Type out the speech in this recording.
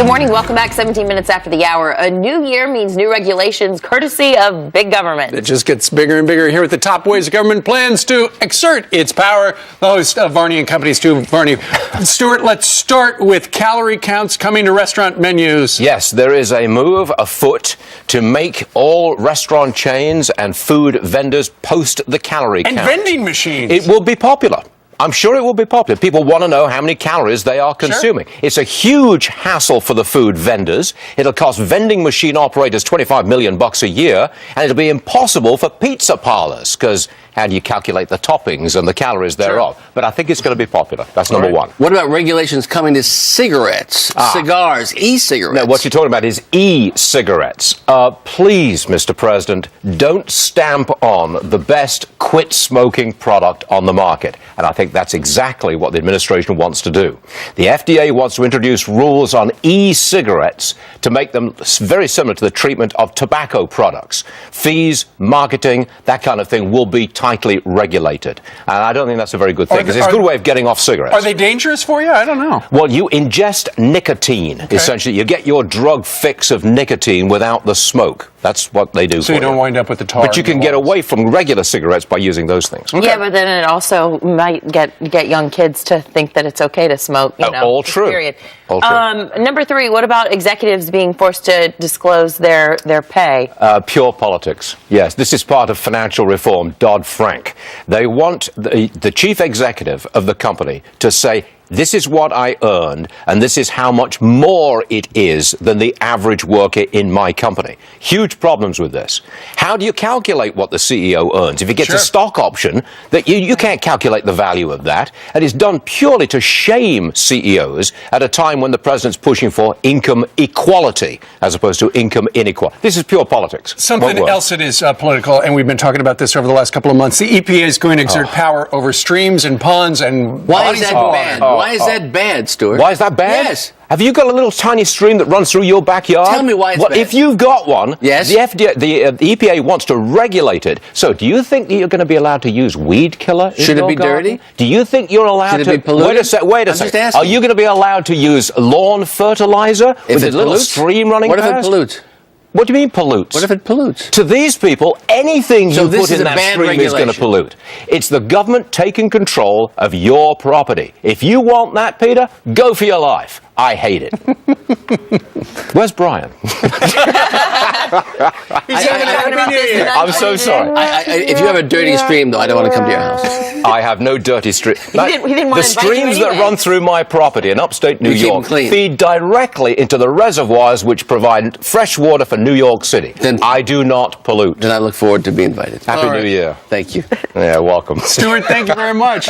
Good morning. Welcome back. 17 minutes after the hour. A new year means new regulations courtesy of big government. It just gets bigger and bigger here at the top ways the government plans to exert its power. The host of Varney and Company, Stu Varney. Stuart, let's start with calorie counts coming to restaurant menus. Yes, there is a move afoot to make all restaurant chains and food vendors post the calorie count. And vending machines. It will be popular. I'm sure it will be popular. People want to know how many calories they are consuming. Sure. It's a huge hassle for the food vendors. It'll cost vending machine operators $25 million a year, and it'll be impossible for pizza parlors, because how do you calculate the toppings and the calories thereof? Sure. But I think it's going to be popular. That's number one. What about regulations coming to cigarettes, cigars, e-cigarettes? No, what you're talking about is e-cigarettes. Please, Mr. President, don't stamp on the best quit smoking product on the market. And I think that's exactly what the administration wants to do. The FDA wants to introduce rules on e-cigarettes to make them very similar to the treatment of tobacco products. Fees, marketing, that kind of thing will be tightly regulated. And I don't think that's a very good thing, because it's a good way of getting off cigarettes. Are they dangerous for you? I don't know. Well, you ingest nicotine, essentially. You get your drug fix of nicotine without the smoke. That's what they do. So you don't wind up with the tar. But you can get away from regular cigarettes by using those things. Okay. Yeah, but then it also might get young kids to think that it's okay to smoke. You know, all true. Period. All true. Number three, what about executives being forced to disclose their pay? Pure politics. Yes, this is part of financial reform, Dodd-Frank. They want the chief executive of the company to say, this is what I earned, and this is how much more it is than the average worker in my company. Huge problems with this. How do you calculate what the CEO earns? If he gets a stock option, that you can't calculate the value of that. And it's done purely to shame CEOs at a time when the president's pushing for income equality as opposed to income inequality. This is pure politics. Something else that is political, and we've been talking about this over the last couple of months. The EPA is going to exert power over streams and ponds and... Why is that bad? Why is that bad, Stuart? Why is that bad? Yes. Have you got a little tiny stream that runs through your backyard? Tell me why it's bad. If you've got one, yes. the EPA wants to regulate it. So do you think that you're going to be allowed to use weed killer in Should your it be garden? dirty? Do you think you're allowed Should to... it be polluted? Wait a second. Just asking. Are you going to be allowed to use lawn fertilizer with a little stream running past? What if it pollutes? What do you mean pollutes? What if it pollutes? To these people, anything you put in that stream is going to pollute. It's the government taking control of your property. If you want that, Peter, go for your life. I hate it. Where's Brian? I'm so sorry. If you have a dirty stream, though, I don't want to come to your house. I have no dirty stream. He didn't want the streams that run through my property in upstate New York feed directly into the reservoirs which provide fresh water for New York City. Then I do not pollute. Then I look forward to being invited. Happy New Year. Thank you. Yeah, welcome. Stuart, thank you very much.